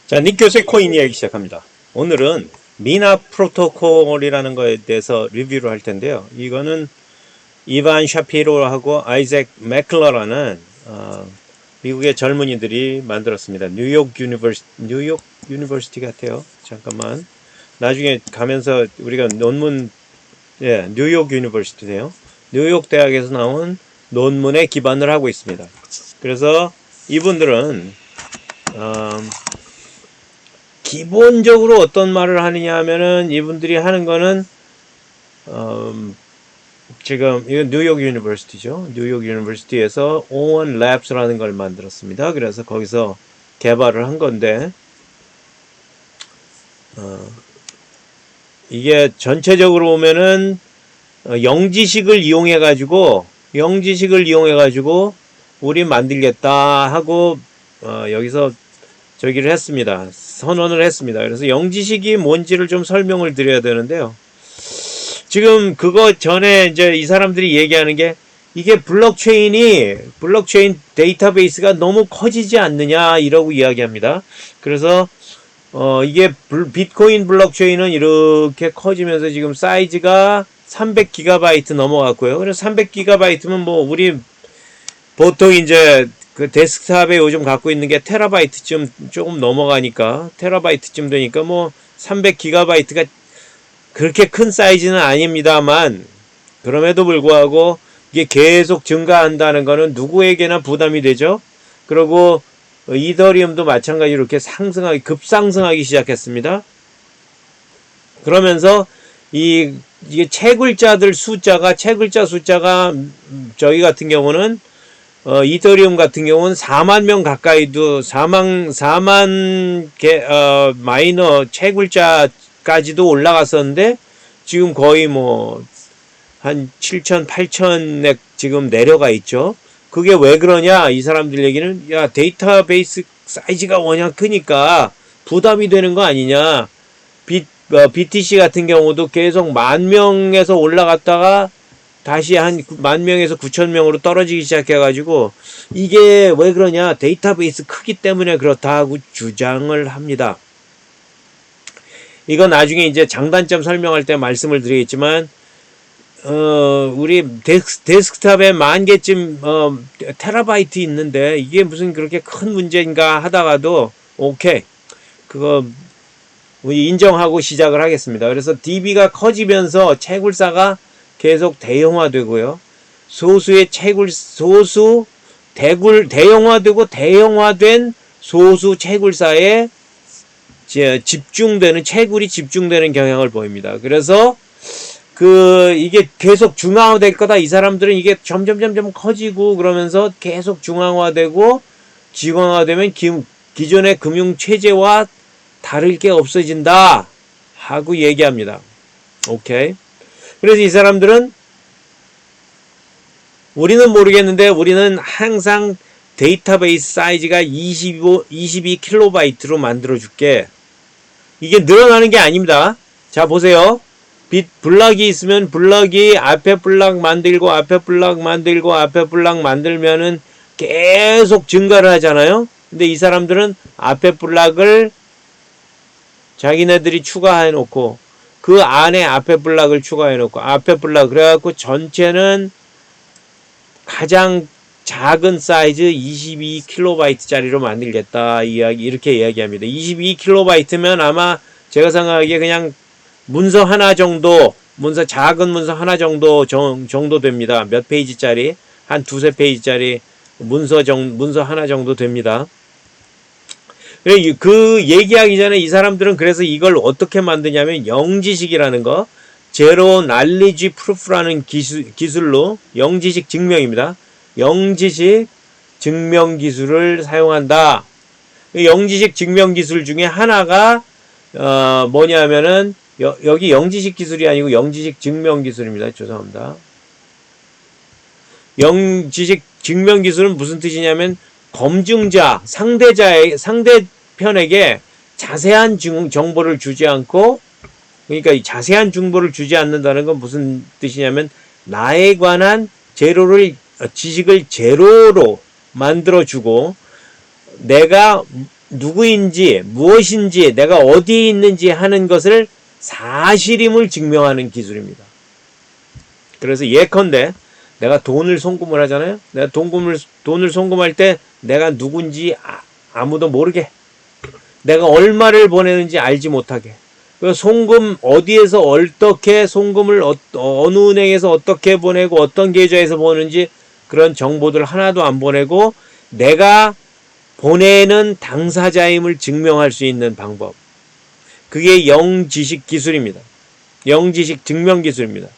자, 닉 교수의 코인 이야기 시작합니다. 오늘은 미나 프로토콜이라는 거에 대해서 리뷰를 할 텐데요. 이거는 이반 샤피로하고 아이잭 맥클러라는 미국의 젊은이들이 만들었습니다. 뉴욕 유니버시티 같아요. 잠깐만. 나중에 가면서 우리가 논문, 뉴욕 유니버시티네요. 뉴욕 대학에서 나온 논문에 기반을 하고 있습니다. 그래서 이분들은 기본적으로 어떤 말을 하느냐 하면은 이분들이 하는 거는 지금 이건 뉴욕 유니버시티죠. 뉴욕 유니버시티에서 오원 랩스라는 걸 만들었습니다. 그래서 거기서 개발을 한 건데 이게 전체적으로 보면은 영지식을 이용해 가지고 우리 만들겠다 하고 여기서 저기를 했습니다. 선언을 했습니다. 그래서 영지식이 뭔지를 좀 설명을 드려야 되는데요. 지금 그거 전에 이제 이 사람들이 얘기하는 게 이게 블록체인 데이터베이스가 너무 커지지 않느냐 이러고 이야기합니다. 그래서 이게 비트코인 블록체인은 이렇게 커지면서 지금 사이즈가 300GB 넘어갔고요. 그래서 300GB면 뭐 우리 보통 이제 그 데스크탑에 요즘 갖고 있는 게 테라바이트쯤 조금 넘어가니까 테라바이트쯤 되니까 뭐 300GB가 그렇게 큰 사이즈는 아닙니다만 그럼에도 불구하고 이게 계속 증가한다는 거는 누구에게나 부담이 되죠. 그리고 이더리움도 마찬가지로 이렇게 급상승하기 시작했습니다. 그러면서 이게 채 글자 숫자가 저희 같은 경우는 이더리움 같은 경우는 4만 명 가까이도 4만 개 마이너 채 글자까지도 올라갔었는데 지금 거의 뭐 한 7천, 8천에 지금 내려가 있죠. 그게 왜 그러냐? 이 사람들 얘기는 야 데이터베이스 사이즈가 워낙 크니까 부담이 되는 거 아니냐? BTC 같은 경우도 계속 10,000명에서 올라갔다가 다시 한 10,000명에서 9,000명으로 떨어지기 시작해가지고 이게 왜 그러냐? 데이터베이스 크기 때문에 그렇다 하고 주장을 합니다. 이건 나중에 이제 장단점 설명할 때 말씀을 드리겠지만 우리 데스크탑에 10,000개쯤 테라바이트 있는데 이게 무슨 그렇게 큰 문제인가 하다가도 오케이 그거 인정하고 시작을 하겠습니다. 그래서 DB가 커지면서 채굴사가 계속 대형화되고요. 대형화되고 대형화된 소수 채굴사에 채굴이 집중되는 경향을 보입니다. 그래서 이게 계속 중앙화될 거다. 이 사람들은 이게 점점 커지고 그러면서 계속 중앙화되고 지광화되면 기존의 금융 체제와 다를 게 없어진다 하고 얘기합니다. 오케이. 그래서 이 사람들은 우리는 모르겠는데 우리는 항상 데이터베이스 사이즈가 22KB 만들어 줄게. 이게 늘어나는 게 아닙니다. 자 보세요. 블럭이 있으면 블럭이 앞에 블럭 만들면은 계속 증가를 하잖아요. 근데 이 사람들은 앞에 블럭을 자기네들이 추가해 놓고 그 안에 앞에 블럭을 추가해 놓고 그래갖고 전체는 가장 작은 사이즈 22KB 짜리로 만들겠다 이렇게 이야기합니다. 22KB면 아마 제가 생각하기에 그냥 작은 문서 하나 정도 됩니다. 몇 페이지짜리 한 두세 페이지짜리 문서 하나 정도 됩니다. 그 얘기하기 전에 이 사람들은 그래서 이걸 어떻게 만드냐면 영지식이라는 거 제로 날리지 프루프라는 기술로 영지식 증명입니다. 영지식 증명 기술을 사용한다. 영지식 증명 기술 중에 하나가 뭐냐면은 여기 영지식 기술이 아니고 영지식 증명 기술입니다. 죄송합니다. 영지식 증명 기술은 무슨 뜻이냐면 검증자, 상대편에게 자세한 정보를 주지 않고 그러니까 자세한 정보를 주지 않는다는 건 무슨 뜻이냐면 나에 관한 지식을 제로로 만들어주고 내가 누구인지 무엇인지 내가 어디에 있는지 하는 것을 사실임을 증명하는 기술입니다. 그래서 예컨대 내가 돈을 송금을 하잖아요. 내가 돈을 송금할 때 내가 누군지 아무도 모르게, 내가 얼마를 보내는지 알지 못하게, 그 송금 어디에서 어떻게 송금을 어느 은행에서 어떻게 보내고 어떤 계좌에서 보내는지 그런 정보들 하나도 안 보내고 내가 보내는 당사자임을 증명할 수 있는 방법. 그게 영지식 기술입니다. 영지식 증명 기술입니다.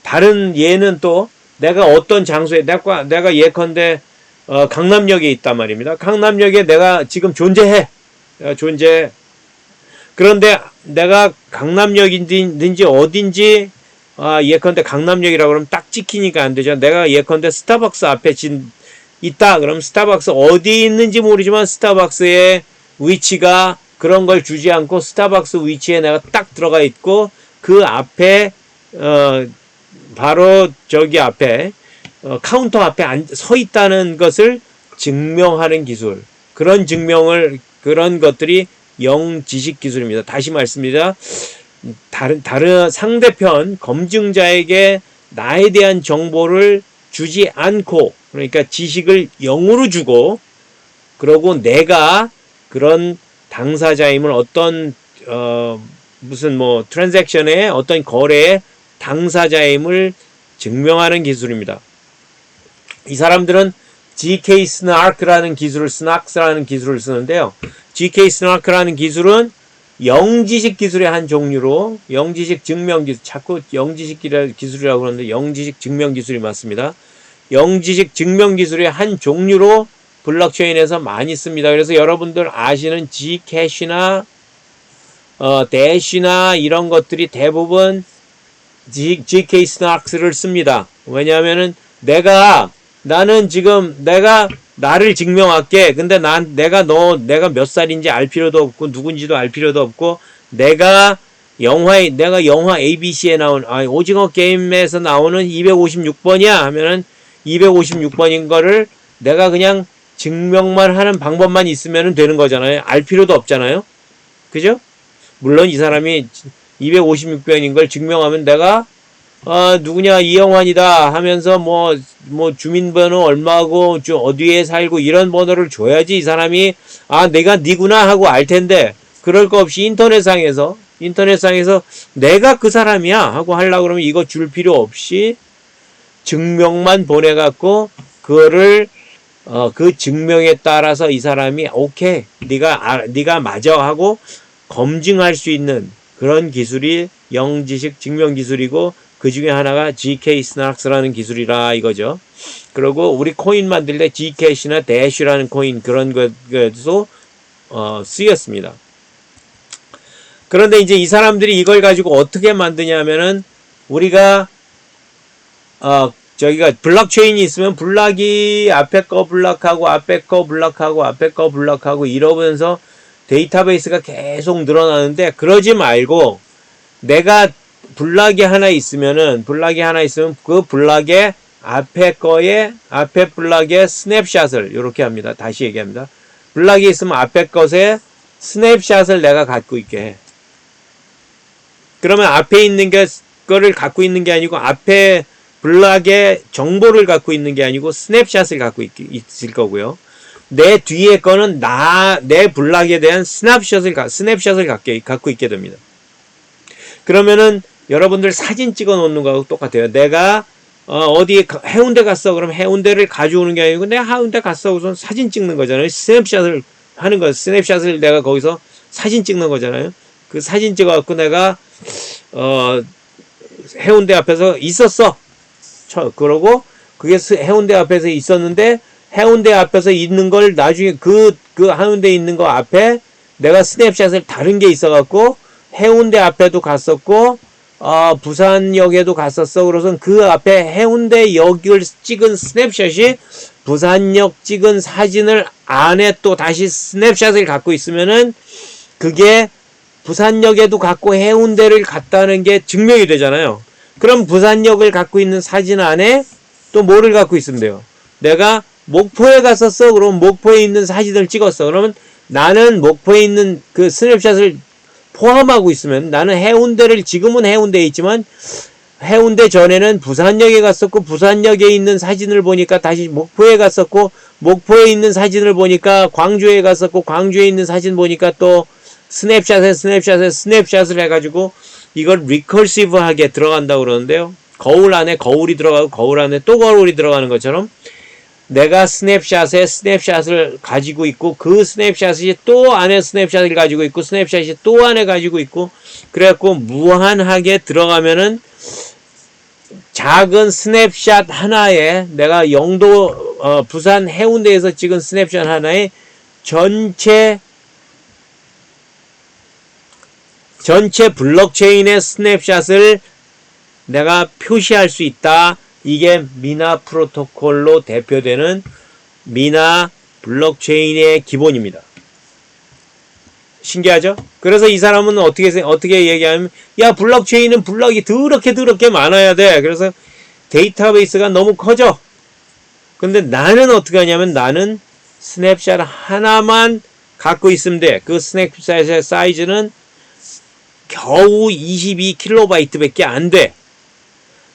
다른 예는 또 내가 어떤 장소에 내가 예컨대 강남역에 있단 말입니다. 강남역에 내가 지금 존재해. 그런데 내가 강남역인지 어딘지 예컨대 강남역이라고 그러면 딱 찍히니까 안 되죠. 내가 예컨대 스타벅스 앞에 있다. 그럼 스타벅스 어디 있는지 모르지만 스타벅스의 위치가 그런 걸 주지 않고 스타벅스 위치에 내가 딱 들어가 있고 그 앞에 바로 저기 앞에 카운터 앞에 서 있다는 것을 증명하는 기술. 그런 것들이 영지식 기술입니다. 다시 말씀드립니다. 다른 상대편 검증자에게 나에 대한 정보를 주지 않고, 그러니까 지식을 0으로 주고, 그러고 내가 그런 당사자임을 어떤 무슨 트랜잭션의 어떤 거래의 당사자임을 증명하는 기술입니다. 이 사람들은 GK SNARK라는 기술을 쓰는데요. GK SNARK라는 기술은 영지식 기술의 한 종류로, 영지식 증명 기술, 자꾸 영지식 기술이라고 그러는데 영지식 증명 기술이 맞습니다. 영지식 증명 기술의 한 종류로 블록체인에서 많이 씁니다. 그래서 여러분들 아시는 Gcash나 Dash나 이런 것들이 대부분 GK SNARK를 씁니다. 왜냐하면은 나는 지금 나를 증명할게. 근데 내가 몇 살인지 알 필요도 없고 누군지도 알 필요도 없고 내가 영화 ABC에 나온 오징어 게임에서 나오는 256번이야 하면은 256번인 거를 내가 그냥 증명만 하는 방법만 있으면 되는 거잖아요. 알 필요도 없잖아요. 그죠? 물론 이 사람이 256번인 걸 증명하면 내가 누구냐 이영환이다 하면서 주민번호 얼마고 어디에 살고 이런 번호를 줘야지 이 사람이 내가 니구나 하고 알 텐데 그럴 거 없이 인터넷상에서 내가 그 사람이야 하고 하려고 그러면 이거 줄 필요 없이 증명만 보내갖고 그거를 그 증명에 따라서 이 사람이 오케이 네가 맞아 하고 검증할 수 있는 그런 기술이 영지식 증명 기술이고 그 중에 하나가 GK SNARK라는 기술이라 이거죠. 그리고 우리 코인 만들 때 Gcash나 Dash라는 코인 그런 것도 쓰였습니다. 그런데 이제 이 사람들이 이걸 가지고 어떻게 만드냐면은 우리가 저기가 블록체인이 있으면 블록이 앞에 거 블록하고 앞에 거 블록하고 앞에 거 블록하고 이러면서 데이터베이스가 계속 늘어나는데 그러지 말고 내가 블록이 하나 있으면 그 블록의 앞에 블록의 스냅샷을 이렇게 합니다. 다시 얘기합니다. 블록이 있으면 앞에 것에 스냅샷을 내가 갖고 있게 해. 그러면 앞에 있는 거를 갖고 있는 게 아니고 앞에 블록의 정보를 갖고 있는 게 아니고 스냅샷을 갖고 있을 거고요. 내 뒤에 거는 내 블록에 대한 스냅샷을 갖고 있게 됩니다. 그러면은 여러분들 사진 찍어 놓는 거하고 똑같아요. 내가 어디에 해운대 갔어. 그럼 해운대를 가져오는 게 아니고 내가 해운대 갔어. 우선 사진 찍는 거잖아요. 스냅샷을 하는 거예요. 스냅샷을 내가 거기서 사진 찍는 거잖아요. 그 사진 찍어 갖고 내가 해운대 앞에서 있었어. 그러고 그게 해운대 앞에서 있었는데 해운대 앞에서 있는 걸 나중에 그 해운대 있는 거 앞에 내가 스냅샷을 다른 게 있어 갖고 해운대 앞에도 갔었고 부산역에도 갔었어. 그래서 그 앞에 해운대역을 찍은 스냅샷이 부산역 찍은 사진을 안에 또 다시 스냅샷을 갖고 있으면은 그게 부산역에도 갔고 해운대를 갔다는 게 증명이 되잖아요. 그럼 부산역을 갖고 있는 사진 안에 또 뭐를 갖고 있으면 돼요? 내가 목포에 갔었어. 그럼 목포에 있는 사진을 찍었어. 그러면 나는 목포에 있는 그 스냅샷을 포함하고 있으면 나는 해운대를 지금은 해운대에 있지만 해운대 전에는 부산역에 갔었고 부산역에 있는 사진을 보니까 다시 목포에 갔었고 목포에 있는 사진을 보니까 광주에 갔었고 광주에 있는 사진 보니까 또 스냅샷을 해가지고 이걸 리커시브하게 들어간다고 그러는데요. 거울 안에 거울이 들어가고 거울 안에 또 거울이 들어가는 것처럼 내가 스냅샷을 가지고 있고 그 스냅샷이 또 안에 스냅샷을 가지고 있고 스냅샷이 또 안에 가지고 있고 그래갖고 무한하게 들어가면은 작은 스냅샷 하나에 내가 영도 부산 해운대에서 찍은 스냅샷 하나에 전체 블록체인의 스냅샷을 내가 표시할 수 있다. 이게 미나 프로토콜로 대표되는 미나 블록체인의 기본입니다. 신기하죠? 그래서 이 사람은 어떻게 얘기하면, 야, 블록체인은 블럭이 더럽게 많아야 돼. 그래서 데이터베이스가 너무 커져. 근데 나는 어떻게 하냐면, 나는 스냅샷 하나만 갖고 있으면 돼. 그 스냅샷의 사이즈는 겨우 22KB 밖에 안 돼.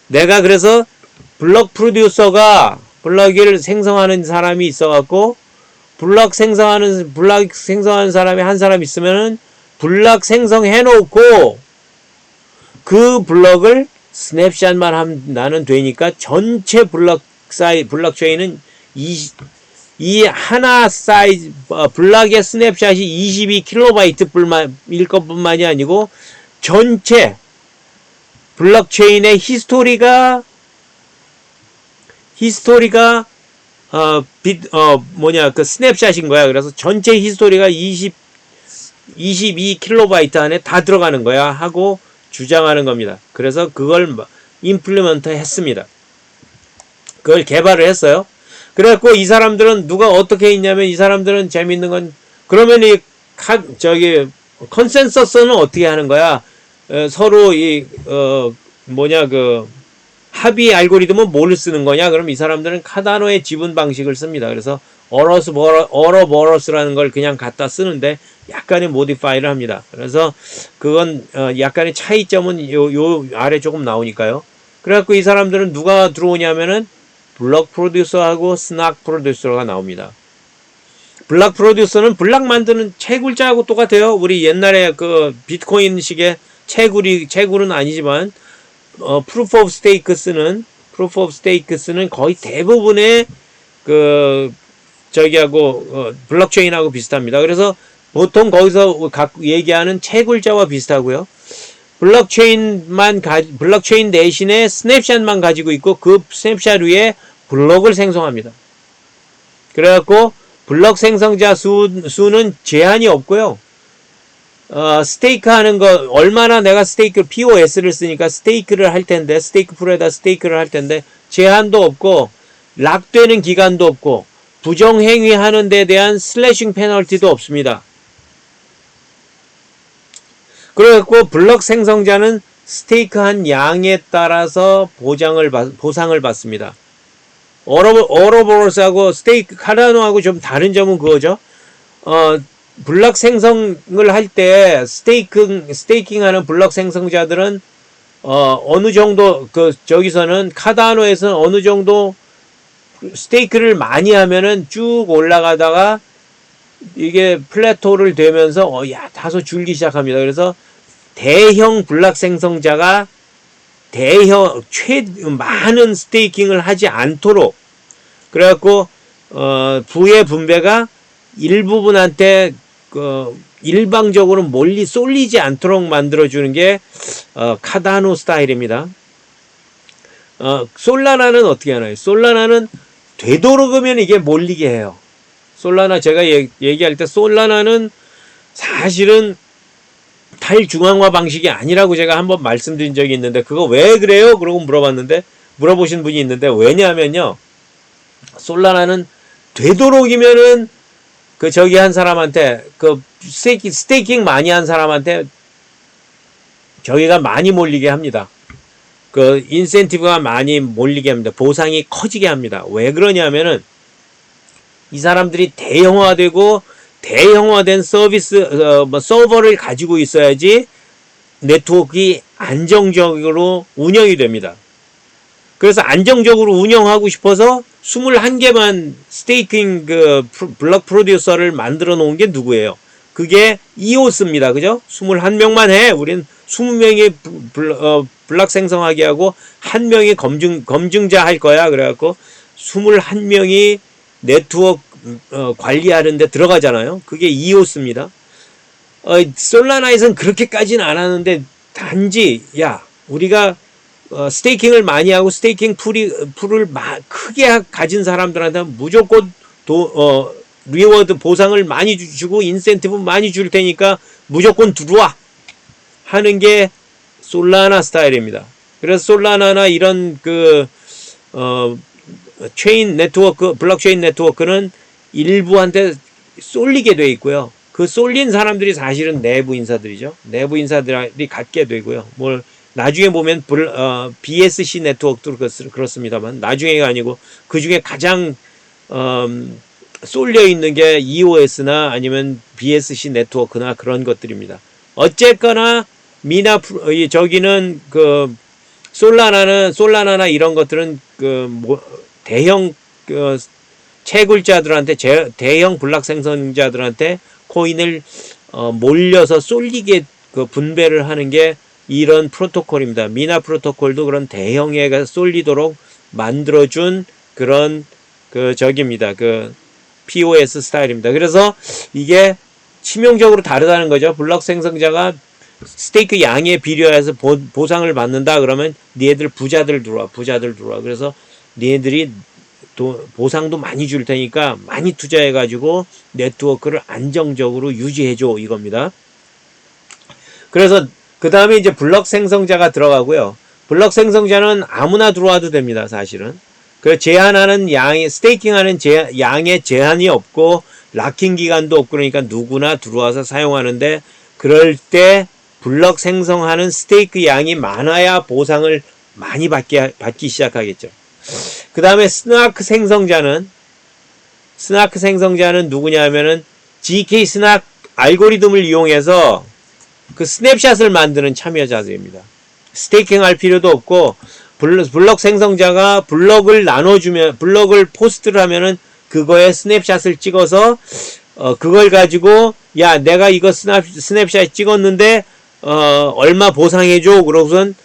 내가 그래서 블럭 프로듀서가 블럭을 생성하는 사람이 있어갖고 블럭 생성하는 사람이 한 사람 있으면은 블럭 생성해 놓고 그 블럭을 스냅샷만 하면 나는 되니까 전체 블록체인은 이 하나 사이즈 블럭의 스냅샷이 22KB 일 것뿐만이 아니고 전체 블록체인의 히스토리가 그 스냅샷인 거야. 그래서 전체 히스토리가 22KB 안에 다 들어가는 거야 하고 주장하는 겁니다. 그래서 그걸 임플리먼트 했습니다. 그걸 개발을 했어요. 그래갖고 이 사람들은 누가 어떻게 했냐면 이 사람들은 재밌는 건 그러면 컨센서스는 어떻게 하는 거야? 서로 합의 알고리즘은 뭘 쓰는 거냐? 그럼 이 사람들은 카다노의 지분 방식을 씁니다. 그래서 어러버러스라는 걸 그냥 갖다 쓰는데 약간의 모디파이를 합니다. 그래서 그건 약간의 차이점은 요 아래 조금 나오니까요. 그래갖고 이 사람들은 누가 들어오냐면은 블럭 프로듀서하고 스낙 프로듀서가 나옵니다. 블럭 프로듀서는 블럭 만드는 채굴자하고 똑같아요. 우리 옛날에 그 비트코인식의 채굴은 아니지만 프루프 오브 스테이크 쓰는 거의 대부분의 블록체인하고 비슷합니다. 그래서 보통 거기서 얘기하는 채굴자와 비슷하고요. 블록체인 대신에 스냅샷만 가지고 있고 그 스냅샷 위에 블록을 생성합니다. 그래갖고 블록 생성자 수는 제한이 없고요. 스테이크 하는 거, 얼마나 내가 POS를 쓰니까 스테이크를 할 텐데, 스테이크 풀에다 스테이크를 할 텐데, 제한도 없고, 락되는 기간도 없고, 부정행위 하는 데 대한 슬래싱 페널티도 없습니다. 그래갖고, 블럭 생성자는 스테이크 한 양에 따라서 보상을 받습니다. 어로버러스하고 카다노하고 좀 다른 점은 그거죠. 블럭 생성을 할 때 스테이킹 하는 블럭 생성자들은 어느 정도 저기서는 카다노에서는 어느 정도 스테이크를 많이 하면은 쭉 올라가다가 이게 플래토를 되면서 다소 줄기 시작합니다. 그래서 대형 블럭 생성자가 많은 스테이킹을 하지 않도록 그래갖고 부의 분배가 일부분한테 일방적으로 멀리 쏠리지 않도록 만들어주는 게 카다노 스타일입니다. 솔라나는 어떻게 하나요? 솔라나는 되도록이면 이게 몰리게 해요. 솔라나 제가 얘기할 때 솔라나는 사실은 탈중앙화 방식이 아니라고 제가 한번 말씀드린 적이 있는데 그거 왜 그래요? 그러고 물어보신 분이 있는데 왜냐하면요. 솔라나는 되도록이면은 한 사람한테 스테이킹 많이 한 사람한테 저기가 많이 몰리게 합니다. 인센티브가 많이 몰리게 합니다. 보상이 커지게 합니다. 왜 그러냐면은 이 사람들이 대형화된 서비스 서버를 가지고 있어야지 네트워크가 안정적으로 운영이 됩니다. 그래서 안정적으로 운영하고 싶어서 21개만 스테이킹 블록 프로듀서를 만들어 놓은 게 누구예요? 그게 이오스입니다. 그죠? 21명만 해. 우린 20명이 블록 생성하게 하고 1명이 검증자 할 거야. 그래갖고 21명이 네트워크 관리하는 데 들어가잖아요. 그게 이오스입니다. 솔라나잇은 그렇게까지는 안 하는데 단지 우리가 스테이킹을 많이 하고 스테이킹 풀을 크게 가진 사람들한테 무조건 리워드 보상을 많이 주고 인센티브 많이 줄 테니까 무조건 들어와 하는 게 솔라나 스타일입니다. 그래서 솔라나나 이런 체인 네트워크, 블록체인 네트워크는 일부한테 쏠리게 돼 있고요. 그 쏠린 사람들이 사실은 내부 인사들이죠. 내부 인사들이 갖게 되고요. 나중에 보면 BSC 네트워크도 그렇습니다만 나중에가 아니고 그 중에 가장 쏠려 있는 게 EOS나 아니면 BSC 네트워크나 그런 것들입니다. 어쨌거나 저기는 솔라나나 이런 것들은 대형 채굴자들한테 대형 블록 생성자들한테 코인을 몰려서 쏠리게 분배를 하는 게 이런 프로토콜입니다. 미나 프로토콜도 그런 대형에 쏠리도록 만들어준 그런 저기입니다. POS 스타일입니다. 그래서 이게 치명적으로 다르다는 거죠. 블록 생성자가 스테이크 양에 비례해서 보상을 받는다 그러면 니네들 부자들 들어와. 그래서 니네들이 보상도 많이 줄 테니까 많이 투자해가지고 네트워크를 안정적으로 유지해줘 이겁니다. 그래서 그 다음에 이제 블록 생성자가 들어가고요. 블록 생성자는 아무나 들어와도 됩니다. 사실은. 제한하는 스테이킹하는 양의 제한이 없고 락킹 기간도 없고 그러니까 누구나 들어와서 사용하는데 그럴 때 블록 생성하는 스테이크 양이 많아야 보상을 많이 받기 시작하겠죠. 그 다음에 스나크 생성자는 누구냐 하면은 GK 스나크 알고리즘을 이용해서 스냅샷을 만드는 참여자들입니다. 스테이킹 할 필요도 없고 블록 생성자가 블록을 포스트를 하면은 그거에 스냅샷을 찍어서 그걸 가지고 내가 이거 스냅샷 찍었는데 얼마 보상해줘 그러고선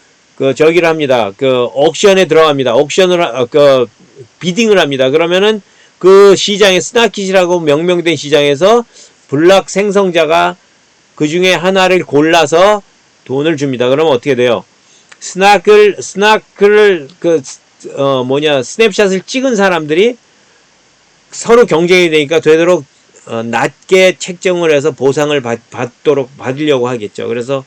저기를 합니다. 옥션에 들어갑니다. 비딩을 합니다. 그러면은 시장에 스나킷이라고 명명된 시장에서 블록 생성자가 그 중에 하나를 골라서 돈을 줍니다. 그러면 어떻게 돼요? 스나크를 스냅샷을 찍은 사람들이 서로 경쟁이 되니까 되도록 낮게 책정을 해서 보상을 받으려고 하겠죠. 그래서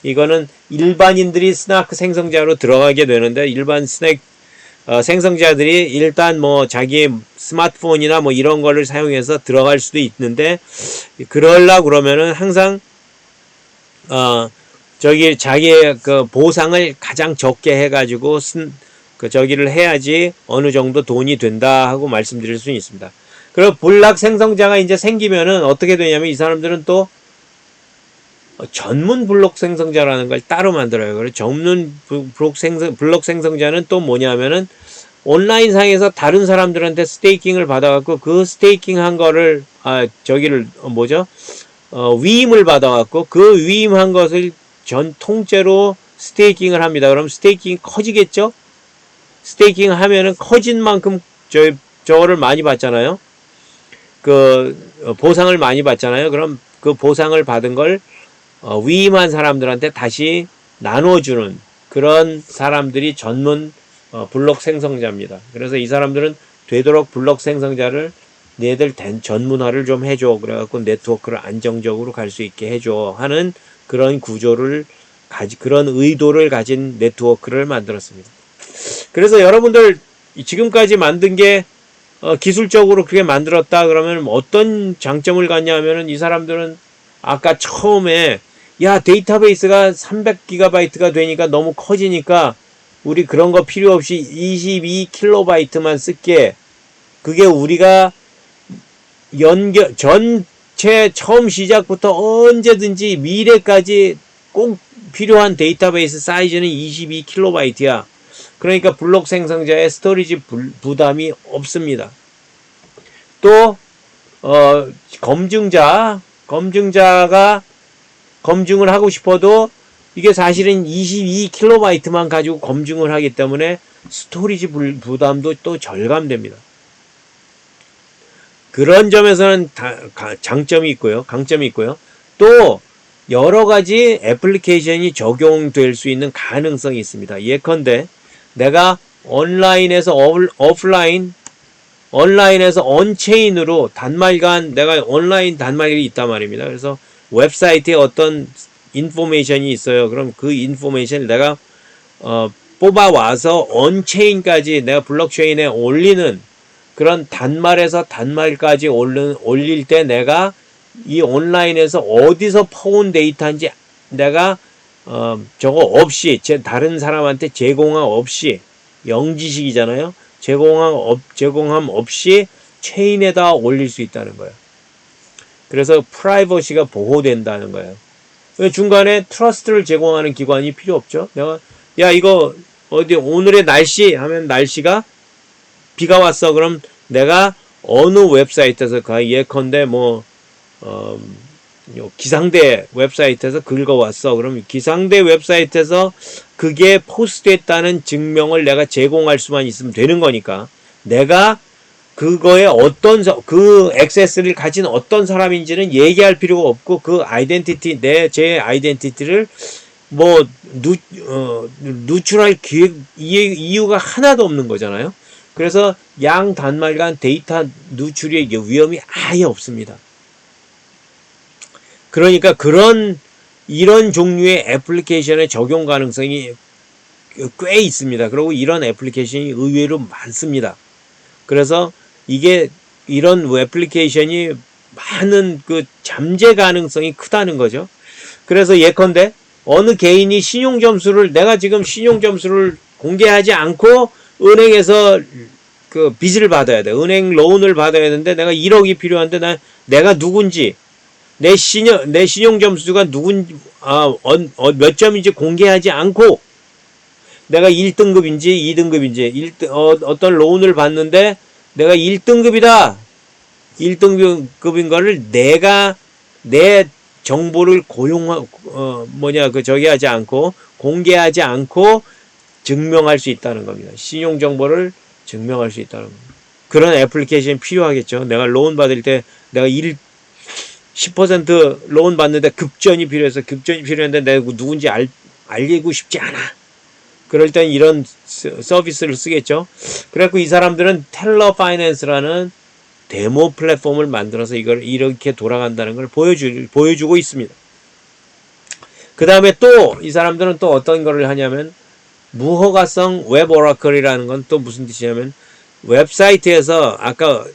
이거는 일반인들이 스나크 생성자로 들어가게 되는데 일반 생성자들이 일단 자기 스마트폰이나 이런 거를 사용해서 들어갈 수도 있는데 그러려고 그러면은 항상 자기의 보상을 가장 적게 해가지고 저기를 해야지 어느 정도 돈이 된다 하고 말씀드릴 수 있습니다. 그리고 블록 생성자가 이제 생기면은 어떻게 되냐면 이 사람들은 또 전문 블록 생성자라는 걸 따로 만들어요. 그래서 전문 블록 생성자는 또 뭐냐면은 온라인상에서 다른 사람들한테 스테이킹을 받아갖고 그 스테이킹 한 거를 위임을 받아갖고 그 위임한 것을 전 통째로 스테이킹을 합니다. 그럼 스테이킹이 커지겠죠? 스테이킹 하면은 커진 만큼 저거를 많이 받잖아요. 보상을 많이 받잖아요. 그럼 그 보상을 받은 걸 위임한 사람들한테 다시 나눠주는 그런 사람들이 전문 블록 생성자입니다. 그래서 이 사람들은 되도록 블록 생성자를 얘들 전문화를 좀 해줘. 그래갖고 네트워크를 안정적으로 갈 수 있게 해줘 하는 그런 그런 의도를 가진 네트워크를 만들었습니다. 그래서 여러분들 지금까지 만든 게 기술적으로 그렇게 만들었다 그러면 어떤 장점을 갖냐 하면은 이 사람들은 아까 처음에 데이터베이스가 300GB가 되니까 너무 커지니까 우리 그런 거 필요 없이 22KB 쓸게. 그게 우리가 전체 처음 시작부터 언제든지 미래까지 꼭 필요한 데이터베이스 사이즈는 22KB. 그러니까 블록 생성자의 스토리지 부담이 없습니다. 또 검증자가 검증을 하고 싶어도 이게 사실은 22KB 가지고 검증을 하기 때문에 스토리지 부담도 또 절감됩니다. 그런 점에서는 장점이 있고요. 강점이 있고요. 또 여러 가지 애플리케이션이 적용될 수 있는 가능성이 있습니다. 예컨대 내가 온라인에서 오프라인, 온라인에서 온체인으로 단말간, 내가 온라인 단말이 있단 말입니다. 그래서 웹사이트에 어떤 인포메이션이 있어요. 그럼 그 인포메이션을 내가 뽑아와서 온체인까지 내가 블록체인에 올리는 그런 단말에서 단말까지 올릴 때 내가 이 온라인에서 어디서 퍼온 데이터인지 내가 저거 없이 다른 사람한테 제공함 없이, 영지식이잖아요. 제공함 없이 체인에다 올릴 수 있다는 거예요. 그래서 프라이버시가 보호된다는 거예요. 중간에 트러스트를 제공하는 기관이 필요 없죠. 내가 야 이거 어디 오늘의 날씨 하면 날씨가 비가 왔어. 그럼 내가 어느 웹사이트에서 예컨대 기상대 웹사이트에서 긁어왔어. 그럼 기상대 웹사이트에서 그게 포스트됐다는 증명을 내가 제공할 수만 있으면 되는 거니까 내가 그거에 그 액세스를 가진 어떤 사람인지는 얘기할 필요가 없고 그 아이덴티티, 제 아이덴티티를 누출할 이유가 하나도 없는 거잖아요. 그래서 양 단말 간 데이터 누출의 위험이 아예 없습니다. 그러니까 이런 종류의 애플리케이션의 적용 가능성이 꽤 있습니다. 그리고 이런 애플리케이션이 의외로 많습니다. 그래서 이런 애플리케이션이 많은 그 잠재 가능성이 크다는 거죠. 그래서 예컨대 어느 개인이 내가 지금 신용점수를 공개하지 않고 은행에서 그 빚을 받아야 돼. 은행 론을 받아야 되는데 내가 1억이 필요한데 내가 누군지, 내 신용점수가 몇 점인지 공개하지 않고 내가 1등급인지 2등급인지 어떤 론을 받는데 내가 1등급이다. 1등급인 거를 내가 내 정보를 하지 않고 공개하지 않고 증명할 수 있다는 겁니다. 신용 정보를 증명할 수 있다는 겁니다. 그런 애플리케이션이 필요하겠죠. 내가 론 받을 때 내가 10% 론 받는데 급전이 필요한데 내가 누군지 알리고 싶지 않아. 그럴 땐 이런 서비스를 쓰겠죠. 그래갖고 이 사람들은 텔러 파이낸스라는 데모 플랫폼을 만들어서 이걸 이렇게 돌아간다는 걸 보여주고 있습니다. 그 다음에 또 이 사람들은 또 어떤 거를 하냐면 무허가성 웹 오라클이라는 건 또 무슨 뜻이냐면 웹사이트에서 아까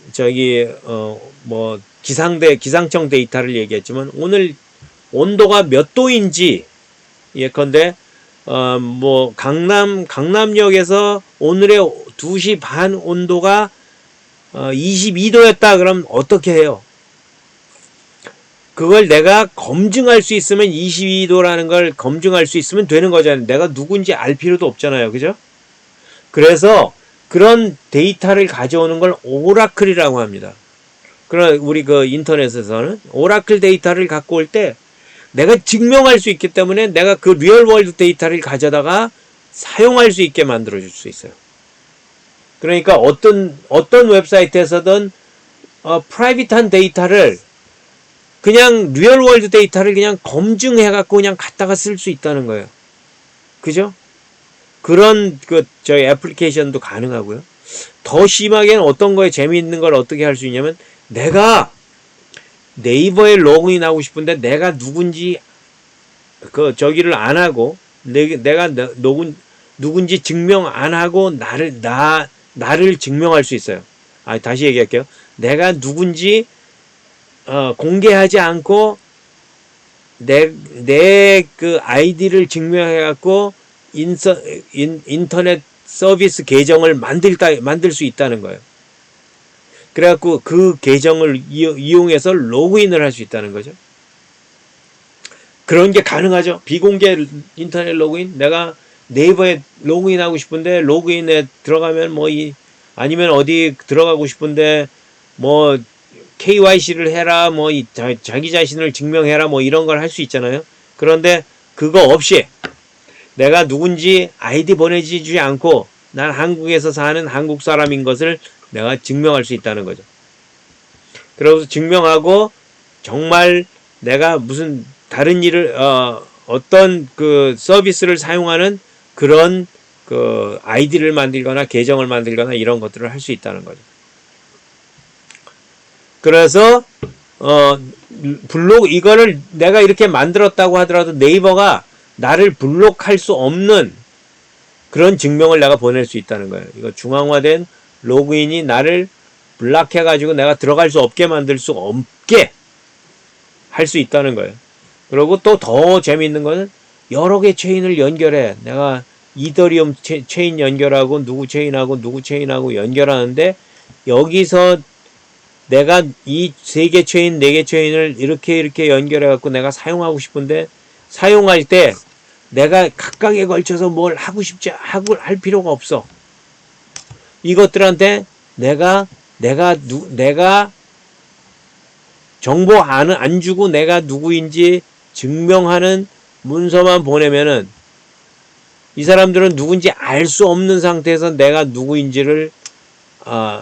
기상청 데이터를 얘기했지만 오늘 온도가 몇 도인지 예컨대 강남역에서 오늘의 2시 반 온도가 22도였다. 그럼 어떻게 해요? 그걸 내가 검증할 수 있으면 22도라는 걸 검증할 수 있으면 되는 거잖아요. 내가 누군지 알 필요도 없잖아요. 그죠? 그래서 그런 데이터를 가져오는 걸 오라클이라고 합니다. 그럼 우리 그 인터넷에서는 오라클 데이터를 갖고 올 때 내가 증명할 수 있기 때문에 내가 그 리얼월드 데이터를 가져다가 사용할 수 있게 만들어 줄 수 있어요. 그러니까 어떤 웹사이트에서든 프라이빗한 데이터를 그냥 리얼월드 데이터를 그냥 검증해 갖고 그냥 갖다가 쓸 수 있다는 거예요. 그죠? 그런 저희 애플리케이션도 가능하고요. 더 심하게는 어떤 거에 재미있는 걸 어떻게 할 수 있냐면 내가 네이버에 로그인하고 싶은데 내가 누군지 저기를 안 하고 내가 누군지 증명 안 하고 나를 증명할 수 있어요. 다시 얘기할게요. 내가 누군지 공개하지 않고 내 그 아이디를 증명해 갖고 인터넷 서비스 계정을 만들 수 있다는 거예요. 그래갖고 그 계정을 이용해서 로그인을 할 수 있다는 거죠. 그런 게 가능하죠. 비공개 인터넷 로그인. 내가 네이버에 로그인하고 싶은데 로그인에 들어가면 아니면 어디 들어가고 싶은데 뭐 KYC를 해라, 자기 자신을 증명해라, 이런 걸 할 수 있잖아요. 그런데 그거 없이 내가 누군지 아이디 보내주지 않고 난 한국에서 사는 한국 사람인 것을 내가 증명할 수 있다는 거죠. 그래서 증명하고 정말 내가 무슨 다른 일을 어떤 그 서비스를 사용하는 그런 그 아이디를 만들거나 계정을 만들거나 이런 것들을 할 수 있다는 거죠. 그래서 이거를 내가 이렇게 만들었다고 하더라도 네이버가 나를 블록할 수 없는 그런 증명을 내가 보낼 수 있다는 거예요. 이거 중앙화된 로그인이 나를 블락해가지고 내가 들어갈 수 없게 만들 수 없게 할 수 있다는 거예요. 그리고 또 더 재미있는 거는 여러 개 체인을 연결해. 내가 이더리움 체인 연결하고 누구 체인하고 연결하는데 여기서 내가 이 3개 체인, 4개 체인을 이렇게 연결해갖고 내가 사용하고 싶은데 사용할 때 내가 각각에 걸쳐서 뭘 할 필요가 없어. 이것들한테 내가 정보 안 주고 내가 누구인지 증명하는 문서만 보내면은 이 사람들은 누군지 알 수 없는 상태에서 내가 누구인지를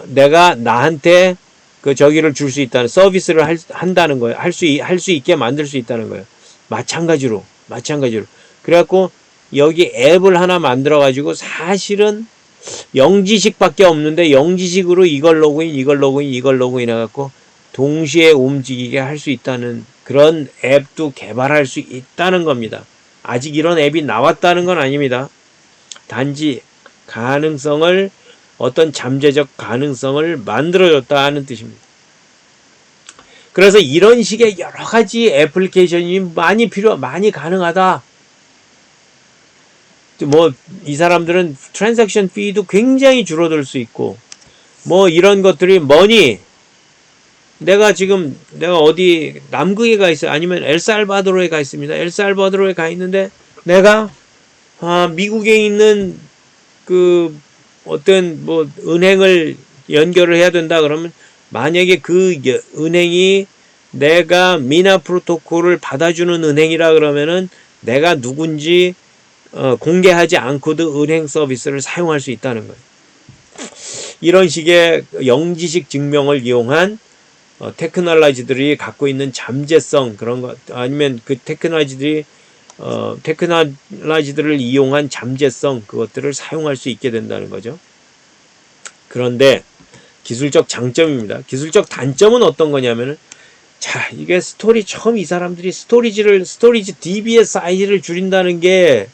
내가 나한테 그 저기를 줄 수 있다는 서비스를 한다는 거예요. 할 수 있게 만들 수 있다는 거예요. 마찬가지로. 그래갖고 여기 앱을 하나 만들어 가지고 사실은 영지식밖에 없는데 영지식으로 이걸 로그인 해갖고 동시에 움직이게 할 수 있다는 그런 앱도 개발할 수 있다는 겁니다. 아직 이런 앱이 나왔다는 건 아닙니다. 단지 가능성을 어떤 잠재적 가능성을 만들어줬다 하는 뜻입니다. 그래서 이런 식의 여러 가지 애플리케이션이 많이 가능하다. 이 사람들은 트랜잭션 피도 굉장히 줄어들 수 있고, 이런 것들이 내가 어디 남극에 가 있어요. 아니면 엘살바도르에 가 있습니다. 엘살바도르에 가 있는데 내가 미국에 있는 어떤 은행을 연결을 해야 된다 그러면 만약에 그 은행이 내가 미나 프로토콜을 받아주는 은행이라 그러면은 내가 누군지 공개하지 않고도 은행 서비스를 사용할 수 있다는 거예요. 이런 식의 영지식 증명을 이용한 테크놀로지들이 갖고 있는 잠재성 그런 것 아니면 그 테크놀로지들을 이용한 잠재성 그것들을 사용할 수 있게 된다는 거죠. 그런데 기술적 장점입니다. 기술적 단점은 어떤 거냐면은 이게 처음 이 사람들이 스토리지 DB의 사이즈를 줄인다는 게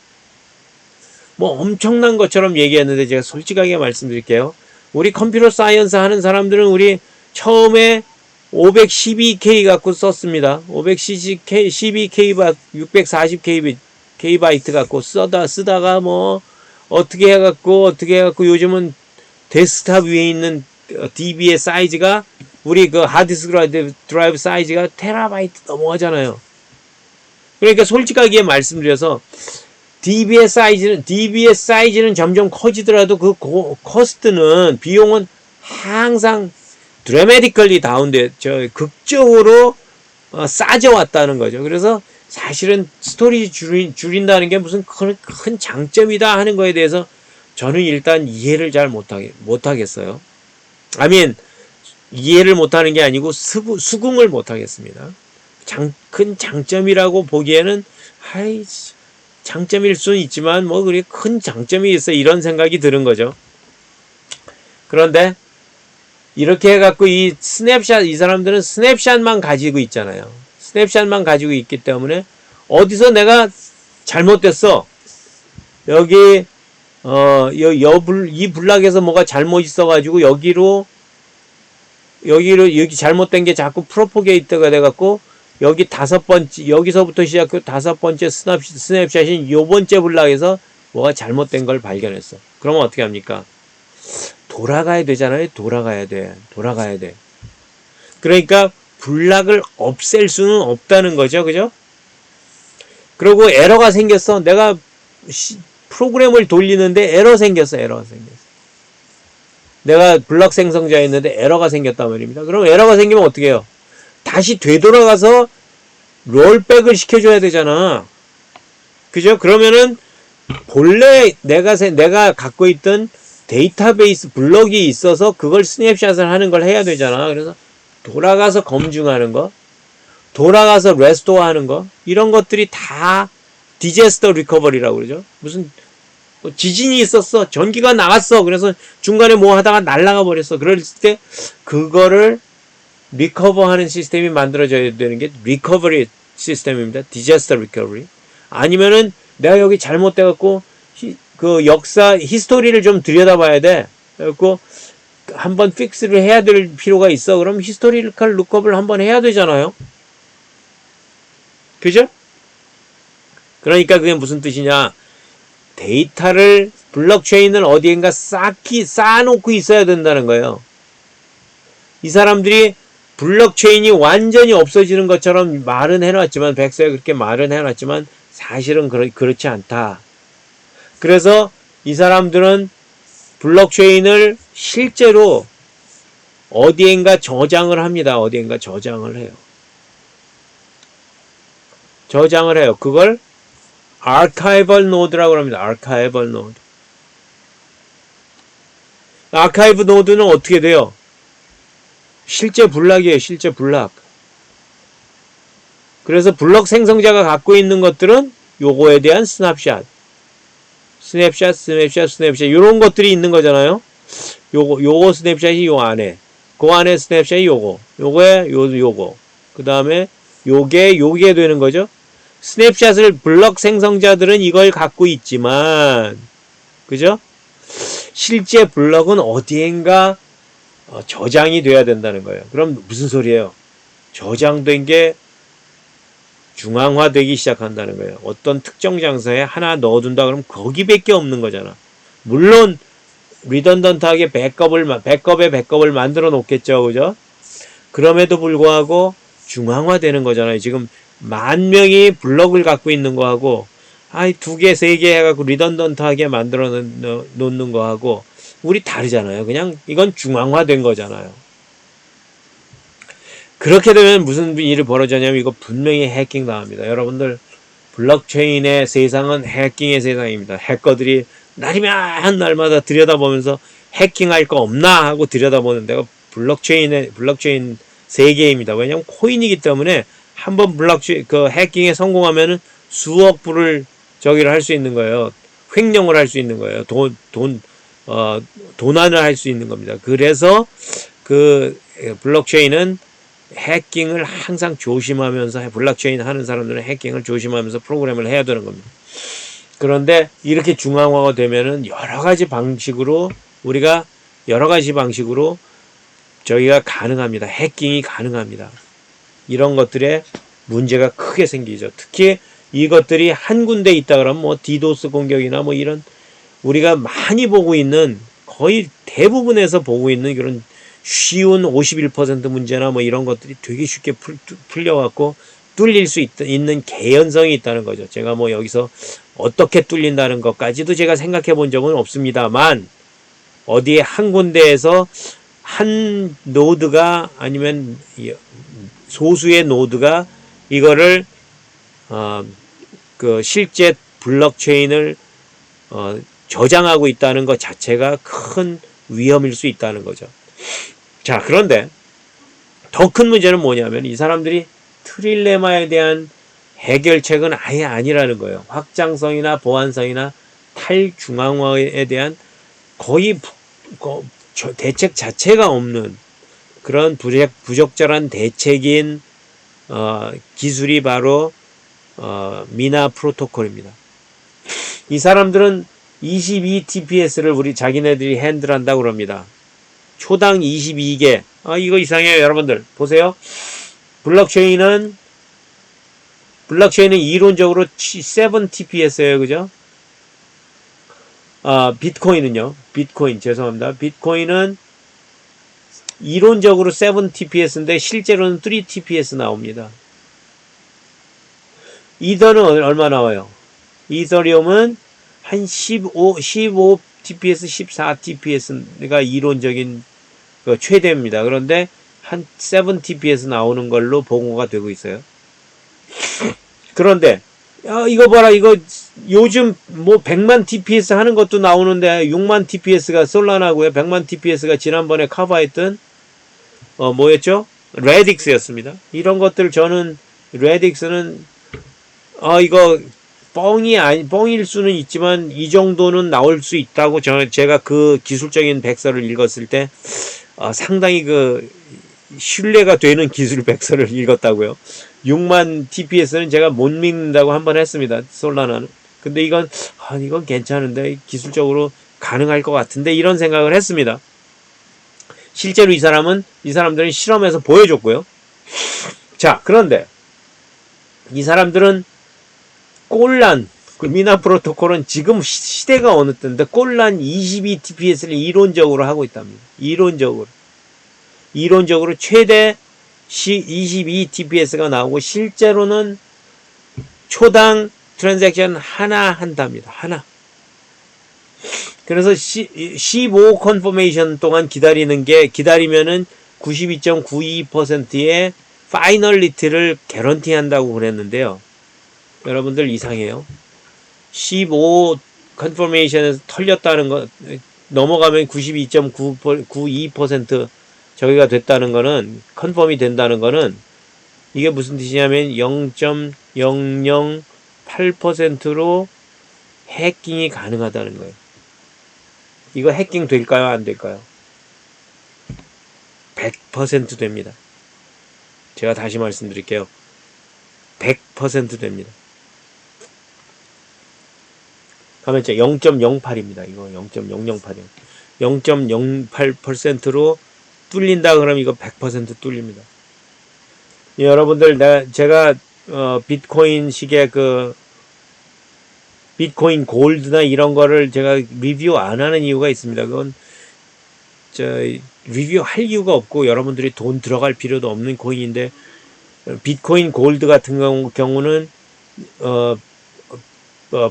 엄청난 것처럼 얘기했는데 제가 솔직하게 말씀드릴게요. 우리 컴퓨터 사이언스 하는 사람들은 우리 처음에 512K 갖고 썼습니다. 512K 640KB 갖고 쓰다가 어떻게 해갖고 요즘은 데스크탑 위에 있는 DB의 사이즈가 우리 그 하드디스크 드라이브 사이즈가 테라바이트 넘어가잖아요. 그러니까 솔직하게 말씀드려서 DB의 사이즈는 점점 커지더라도 그 코스트는 비용은 항상 드라마티컬리 극적으로 싸져왔다는 거죠. 그래서 사실은 스토리지 줄인다는 게 무슨 큰 장점이다 하는 거에 대해서 저는 일단 이해를 잘 못하겠어요. 이해를 못하는 게 아니고 수긍을 못하겠습니다. 큰 장점이라고 보기에는 장점일 수는 있지만 그리 큰 장점이 있어 이런 생각이 드는 거죠. 그런데 이렇게 해갖고 이 사람들은 스냅샷만 가지고 있잖아요. 스냅샷만 가지고 있기 때문에 어디서 내가 잘못됐어. 여기 이 블락에서 뭐가 잘못 있어가지고 여기 잘못된 게 자꾸 프로포게이트가 돼갖고 여기서부터 시작해서 5번째 스냅샷인 요 번째 블락에서 뭐가 잘못된 걸 발견했어. 그러면 어떻게 합니까? 돌아가야 되잖아요. 돌아가야 돼. 그러니까 블락을 없앨 수는 없다는 거죠. 그죠? 그리고 에러가 생겼어. 내가 프로그램을 돌리는데 에러 생겼어. 내가 블럭 생성자였는데 에러가 생겼단 말입니다. 그럼 에러가 생기면 어떻게 해요? 다시 되돌아가서 롤백을 시켜줘야 되잖아. 그죠? 그러면은 본래 내가 갖고 있던 데이터베이스 블럭이 있어서 그걸 스냅샷을 하는 걸 해야 되잖아. 그래서 돌아가서 검증하는 거, 돌아가서 레스토어 하는 거, 이런 것들이 다 디제스터 리커버리라고 그러죠. 무슨 지진이 있었어. 전기가 나갔어. 그래서 중간에 뭐 하다가 날아가 버렸어. 그럴 때 그거를 리커버하는 시스템이 만들어져야 되는 게 리커버리 시스템입니다. 디제스터 리커버리. 아니면은 내가 여기 잘못돼 갖고 그 역사 히스토리를 좀 들여다봐야 돼. 그래갖고 한번 픽스를 해야 될 필요가 있어. 그럼 히스토리컬 룩업을 한번 해야 되잖아요. 그죠? 그러니까 그게 무슨 뜻이냐? 데이터를 블록체인을 어디엔가 쌓아놓고 있어야 된다는 거예요. 이 사람들이 블록체인이 완전히 없어지는 것처럼 말은 해놨지만, 백서에 그렇게 말은 해놨지만 사실은 그렇지 않다. 그래서 이 사람들은 블록체인을 실제로 어디엔가 저장을 합니다. 어디엔가 저장을 해요. 그걸 archival node라고 합니다. archival node. 아카이브 노드는 어떻게 돼요? 실제 블락이에요. 실제 블락. 그래서 블럭 생성자가 갖고 있는 것들은 요거에 대한 스냅샷 이런 것들이 있는 거잖아요. 요거 스냅샷이 요 안에, 그 안에 스냅샷이 요거에 요거. 그 다음에 요게 되는 거죠. 스냅샷을 블럭 생성자들은 이걸 갖고 있지만, 그죠? 실제 블럭은 어디엔가 저장이 돼야 된다는 거예요. 그럼 무슨 소리예요? 저장된 게 중앙화되기 시작한다는 거예요. 어떤 특정 장소에 하나 넣어둔다 그러면 거기밖에 없는 거잖아. 물론 리던던트하게 백업을 만들어 놓겠죠. 그죠? 그럼에도 불구하고 중앙화되는 거잖아요. 지금 10,000명이 블럭을 갖고 있는 거하고 2개, 3개 해갖고 리던던트하게 만들어 놓는 거하고 우리 다르잖아요. 그냥 이건 중앙화된 거잖아요. 그렇게 되면 무슨 일이 벌어지냐면 이거 분명히 해킹 당합니다. 여러분들, 블록체인의 세상은 해킹의 세상입니다. 해커들이 날마다 들여다보면서 해킹할 거 없나 하고 들여다보는 데가 블록체인 세계입니다. 왜냐하면 코인이기 때문에 한번 해킹에 성공하면은 수억 불을 할 수 있는 거예요. 횡령을 할 수 있는 거예요. 도난을 할 수 있는 겁니다. 그래서 블록체인은 해킹을 항상 조심하면서, 블록체인 하는 사람들은 해킹을 조심하면서 프로그램을 해야 되는 겁니다. 그런데 이렇게 중앙화가 되면은 여러 가지 방식으로 저희가 가능합니다. 해킹이 가능합니다. 이런 것들에 문제가 크게 생기죠. 특히 이것들이 한 군데 있다 그러면 뭐 디도스 공격이나 뭐 이런 우리가 많이 보고 있는, 거의 대부분에서 보고 있는 그런 쉬운 51% 문제나 뭐 이런 것들이 되게 쉽게 풀려갖고 뚫릴 수 있는 개연성이 있다는 거죠. 제가 뭐 여기서 어떻게 뚫린다는 것까지도 제가 생각해 본 적은 없습니다만, 어디에 한 군데에서 한 노드가 아니면 소수의 노드가 이거를 실제 블록체인을 저장하고 있다는 것 자체가 큰 위험일 수 있다는 거죠. 자, 그런데 더 큰 문제는 뭐냐면 이 사람들이 트릴레마에 대한 해결책은 아예 아니라는 거예요. 확장성이나 보안성이나 탈중앙화에 대한 거의 대책 자체가 없는 그런 부적절한 대책인 기술이 바로 미나 프로토콜입니다. 이 사람들은 22TPS를 자기네들이 핸들한다고 그럽니다. 초당 22개. 이거 이상해요, 여러분들. 보세요. 블록체인은 이론적으로 7TPS예요, 그죠? 비트코인은요. 비트코인 죄송합니다. 비트코인은 이론적으로 7TPS인데 실제로는 3TPS 나옵니다. 이더는 얼마 나와요? 이더리움은 한 15TPS, 14TPS가 이론적인 최대입니다. 그런데 한 7TPS 나오는 걸로 보고가 되고 있어요. 그런데 이거 봐라, 이거 요즘 뭐 100만 TPS 하는 것도 나오는데 6만 TPS가 솔라나고요. 100만 TPS가 지난번에 커버했던 뭐였죠? 레딕스였습니다. 이런 것들 저는 레딕스는 이거 뻥일 수는 있지만 이 정도는 나올 수 있다고 제가 그 기술적인 백서를 읽었을 때 상당히 그 신뢰가 되는 기술 백서를 읽었다고요. 6만 TPS는 제가 못 믿는다고 한번 했습니다. 솔라나는. 근데 이건 괜찮은데 기술적으로 가능할 것 같은데 이런 생각을 했습니다. 실제로 이 사람들은 실험해서 보여줬고요. 자, 그런데 이 사람들은 꼴란 그 미나 프로토콜은 지금 시대가 어느 때인데 꼴란 22TPS를 이론적으로 하고 있답니다. 이론적으로 최대 22TPS가 나오고 실제로는 초당 트랜잭션 하나 한답니다. 하나. 그래서 15 컨퍼메이션 동안 기다리면은 92.92%의 파이널리티를 개런티한다고 그랬는데요. 여러분들 이상해요. 15 컨퍼메이션에서 털렸다는 거 넘어가면 92.92% 저기가 됐다는 거는 컨펌이 된다는 거는 이게 무슨 뜻이냐면 0.008%로 해킹이 가능하다는 거예요. 이거 해킹 될까요? 안 될까요? 100% 됩니다. 제가 다시 말씀드릴게요. 100% 됩니다. 가만있죠. 0.08입니다. 이거 0.008이요. 0.08%로 뚫린다 그러면 이거 100% 뚫립니다. 여러분들 제가 비트코인 식의 그 비트코인 골드나 이런 거를 제가 리뷰 안 하는 이유가 있습니다. 그건 리뷰할 이유가 없고 여러분들이 돈 들어갈 필요도 없는 코인인데 비트코인 골드 같은 경우는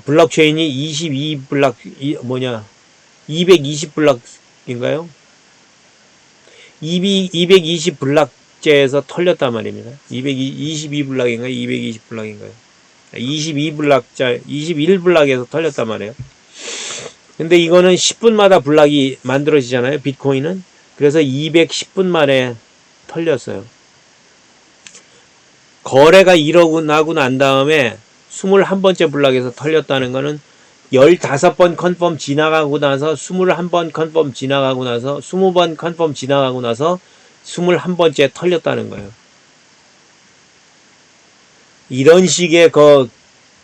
블록체인이 22블락 220블락인가요? 220블락제에서 털렸단 말입니다. 222블락인가요? 220블락인가요? 21블락에서 털렸단 말이에요. 근데 이거는 10분마다 블락이 만들어지잖아요. 비트코인은. 그래서 210분 만에 털렸어요. 거래가 일어나고 난 다음에 21번째 블락에서 털렸다는 거는 15번 컨펌 지나가고 나서 21번 컨펌 지나가고 나서 20번 컨펌 지나가고 나서 21번째 털렸다는 거예요. 이런 식의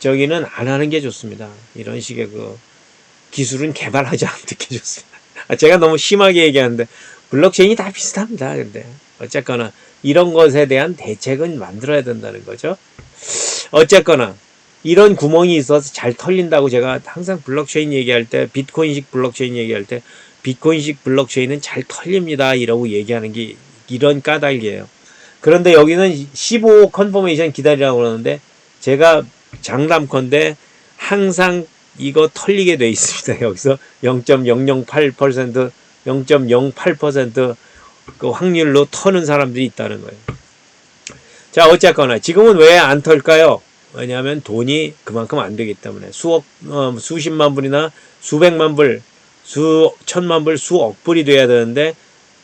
저기는 안 하는 게 좋습니다. 이런 식의 기술은 개발하지 않는 게 좋습니다. 제가 너무 심하게 얘기하는데 블록체인이 다 비슷합니다. 근데 어쨌거나 이런 것에 대한 대책은 만들어야 된다는 거죠. 어쨌거나 이런 구멍이 있어서 잘 털린다고 제가 항상 블록체인 얘기할 때 비트코인식 블록체인 얘기할 때 비트코인식 블록체인은 잘 털립니다 이러고 얘기하는 게 이런 까닭이에요. 그런데 여기는 15 컨퍼메이션 기다리라고 그러는데 제가 장담컨대 항상 이거 털리게 돼 있습니다. 여기서 0.008% 0.08% 그 확률로 터는 사람들이 있다는 거예요. 자, 어쨌거나 지금은 왜 안 털까요? 왜냐하면 돈이 그만큼 안 되기 때문에 수십만 불이나 수백만 불, 수천만 불, 수억 불이 돼야 되는데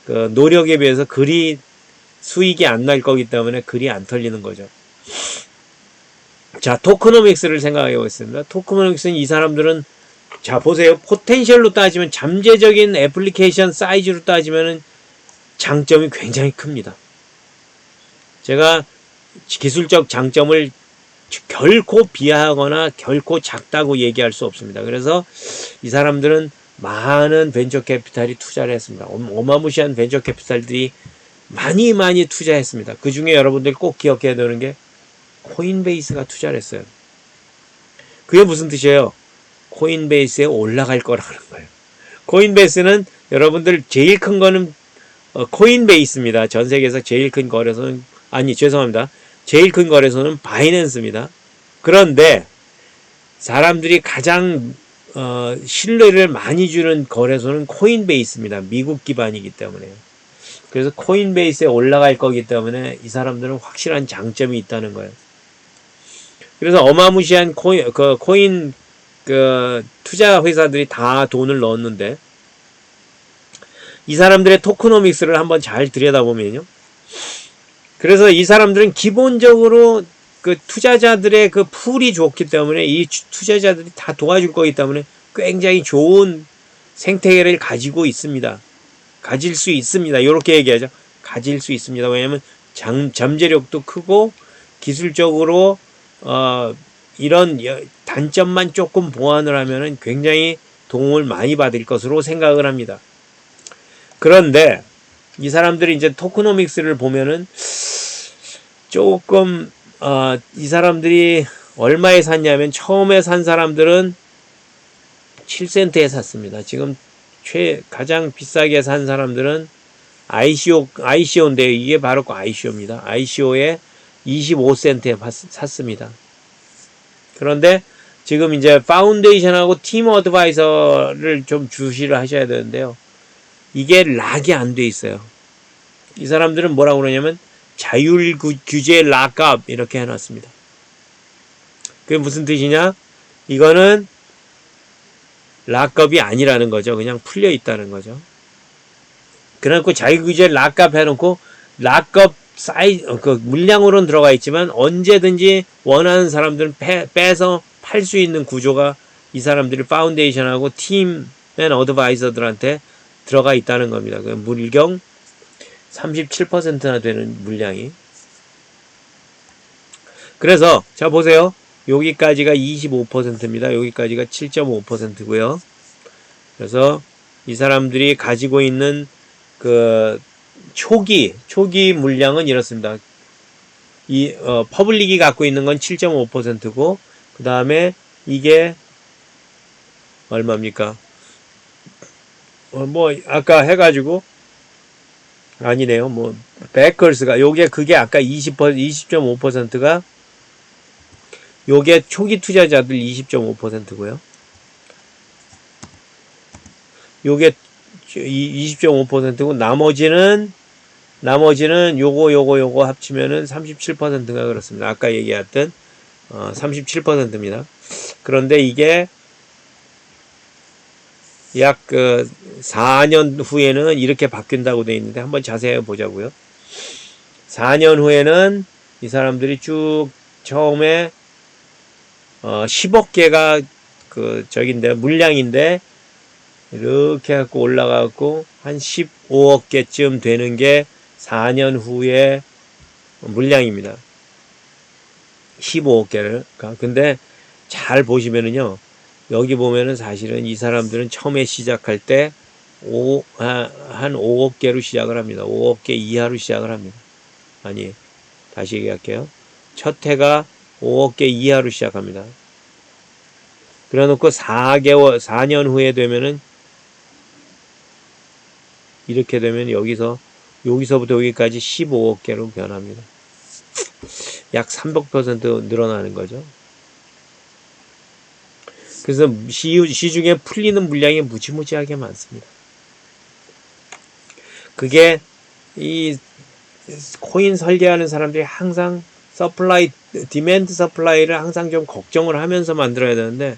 그 노력에 비해서 그리 수익이 안 날 거기 때문에 그리 안 털리는 거죠. 자, 토크노믹스를 생각해 보겠습니다. 토크노믹스는 이 사람들은 자 보세요. 포텐셜로 따지면 잠재적인 애플리케이션 사이즈로 따지면은 장점이 굉장히 큽니다. 제가 기술적 장점을 결코 비하하거나 결코 작다고 얘기할 수 없습니다. 그래서 이 사람들은 많은 벤처 캐피탈이 투자를 했습니다. 어마무시한 벤처 캐피탈들이 많이 투자했습니다. 그 중에 여러분들 꼭 기억해야 되는 게 코인베이스가 투자를 했어요. 그게 무슨 뜻이에요? 코인베이스에 올라갈 거라는 거예요. 코인베이스는 여러분들 제일 큰 거는 코인베이스입니다. 전 세계에서 제일 큰 거래소는 죄송합니다. 제일 큰 거래소는 바이낸스입니다. 그런데 사람들이 가장 신뢰를 많이 주는 거래소는 코인베이스입니다. 미국 기반이기 때문에요. 그래서 코인베이스에 올라갈 거기 때문에 이 사람들은 확실한 장점이 있다는 거예요. 그래서 어마무시한 코인 투자 회사들이 다 돈을 넣었는데 이 사람들의 토크노믹스를 한번 잘 들여다보면요. 그래서 이 사람들은 기본적으로 그 투자자들의 그 풀이 좋기 때문에 이 투자자들이 다 도와줄 거기 때문에 굉장히 좋은 생태계를 가지고 있습니다. 가질 수 있습니다. 이렇게 얘기하죠. 가질 수 있습니다. 왜냐하면 잠재력도 크고 기술적으로 이런 단점만 조금 보완을 하면은 굉장히 도움을 많이 받을 것으로 생각을 합니다. 그런데 이 사람들이 이제 토크노믹스를 보면은 조금 이 사람들이 얼마에 샀냐면 처음에 산 사람들은 7센트에 샀습니다. 지금 가장 비싸게 산 사람들은 ICO인데요. 이게 바로 그 ICO입니다. ICO에 25센트에 샀습니다. 그런데 지금 이제 파운데이션하고 팀 어드바이저를 좀 주시를 하셔야 되는데요. 이게 락이 안 돼 있어요. 이 사람들은 뭐라고 그러냐면 자율 규제 락업 이렇게 해놨습니다. 그게 무슨 뜻이냐? 이거는 락업이 아니라는 거죠. 그냥 풀려 있다는 거죠. 그래놓고 자율규제 락업 해놓고 락업 물량으로는 들어가 있지만 언제든지 원하는 사람들은 빼서 팔 수 있는 구조가 이 사람들이 파운데이션하고 팀 맨 어드바이저들한테 들어가 있다는 겁니다. 그 물경 37%나 되는 물량이. 그래서 자 보세요. 여기까지가 25%입니다. 여기까지가 7.5%고요. 그래서 이 사람들이 가지고 있는 그 초기 물량은 이렇습니다. 이 퍼블릭이 갖고 있는 건 7.5%고 그 다음에 이게 얼마입니까? 뭐 아까 해가지고 아니네요. 뭐 베커스가 그게 아까 20.5%가 요게 초기 투자자들 20.5%고요. 요게 20.5%고 나머지는 요거 합치면은 37%가 그렇습니다. 아까 얘기했던 37%입니다. 그런데 이게 약 4년 후에는 이렇게 바뀐다고 되어 있는데 한번 자세히 보자고요. 4년 후에는 이 사람들이 쭉 처음에 10억 개가 물량인데 이렇게 갖고 올라가고 한 15억 개쯤 되는 게 4년 후에 물량입니다. 15억 개를. 근데 잘 보시면은요. 여기 보면은 사실은 이 사람들은 처음에 시작할 때 한 5억 개로 시작을 합니다. 5억 개 이하로 시작을 합니다. 아니, 다시 얘기할게요. 첫 해가 5억 개 이하로 시작합니다. 그래 놓고 4년 후에 되면은 이렇게 되면 여기서부터 여기까지 15억 개로 변합니다. 약 300% 늘어나는 거죠. 그래서 시중에 풀리는 물량이 무지무지하게 많습니다. 그게 이 코인 설계하는 사람들이 항상 디맨드 서플라이를 항상 좀 걱정을 하면서 만들어야 되는데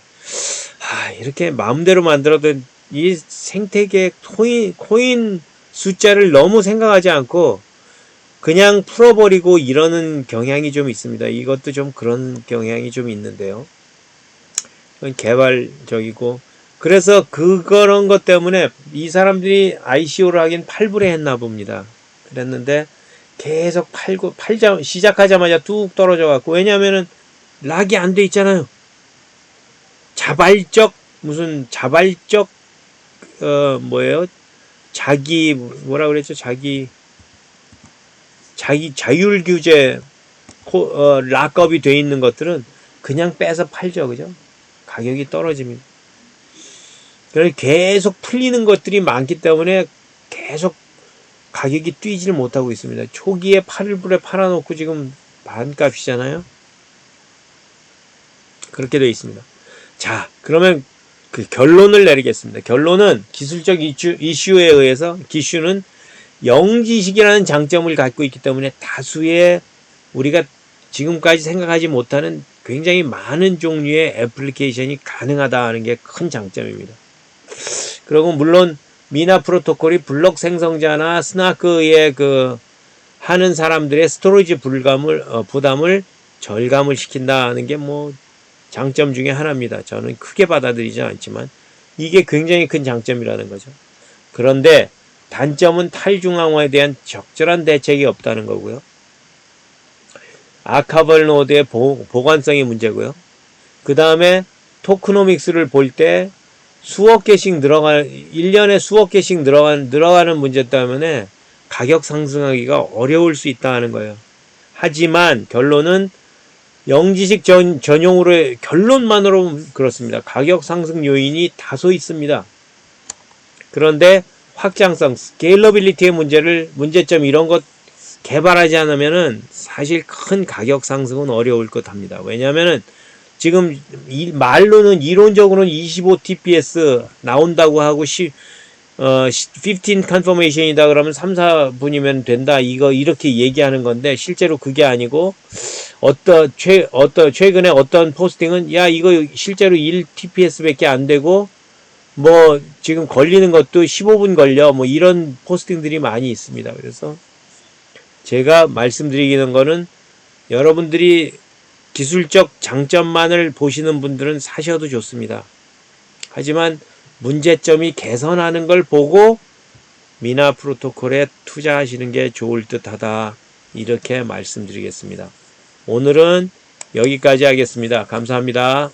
이렇게 마음대로 만들어도 이 생태계 코인 숫자를 너무 생각하지 않고 그냥 풀어버리고 이러는 경향이 좀 있습니다. 이것도 좀 그런 경향이 좀 있는데요. 개발적이고 그래서 그런 것 때문에 이 사람들이 ICO를 하긴 팔불에 했나 봅니다. 그랬는데 계속 시작하자마자 뚝 떨어져 갖고 왜냐하면은 락이 안 돼 있잖아요. 자발적 뭐라 그랬죠? 자율 규제 락업이 돼 있는 것들은 그냥 빼서 팔죠. 그죠? 가격이 떨어집니다. 그래서 계속 풀리는 것들이 많기 때문에 계속 가격이 뛰지를 못하고 있습니다. 초기에 8불에 팔아놓고 지금 반값이잖아요. 그렇게 되어 있습니다. 자, 그러면 그 결론을 내리겠습니다. 결론은 기술적 이슈에 의해서 기슈는 영지식이라는 장점을 갖고 있기 때문에 다수의 우리가 지금까지 생각하지 못하는 굉장히 많은 종류의 애플리케이션이 가능하다는 게 큰 장점입니다. 그리고 물론 미나 프로토콜이 블록 생성자나 스나크의 그 하는 사람들의 스토리지 부담을 절감을 시킨다는 게 뭐 장점 중에 하나입니다. 저는 크게 받아들이지 않지만 이게 굉장히 큰 장점이라는 거죠. 그런데 단점은 탈중앙화에 대한 적절한 대책이 없다는 거고요. 아카벌 노드의 보관성이 문제고요. 그 다음에 토크노믹스를 볼 때 수억 개씩 1년에 수억 개씩 늘어가는 문제 때문에 가격 상승하기가 어려울 수 있다는 거예요. 하지만 결론은 영지식 전용으로 결론만으로 그렇습니다. 가격 상승 요인이 다소 있습니다. 그런데 확장성, 스케일러빌리티의 문제점 이런 것 개발하지 않으면은 사실 큰 가격 상승은 어려울 것 합니다. 왜냐하면은 지금 말로는 이론적으로는 25TPS 나온다고 하고 15 confirmation이다 그러면 3, 4분이면 된다. 이렇게 얘기하는 건데 실제로 그게 아니고 최근에 어떤 포스팅은 야 이거 실제로 1TPS밖에 안 되고 뭐 지금 걸리는 것도 15분 걸려 뭐 이런 포스팅들이 많이 있습니다. 그래서 제가 말씀드리는 거는 여러분들이 기술적 장점만을 보시는 분들은 사셔도 좋습니다. 하지만 문제점이 개선하는 걸 보고 미나 프로토콜에 투자하시는 게 좋을 듯하다. 이렇게 말씀드리겠습니다. 오늘은 여기까지 하겠습니다. 감사합니다.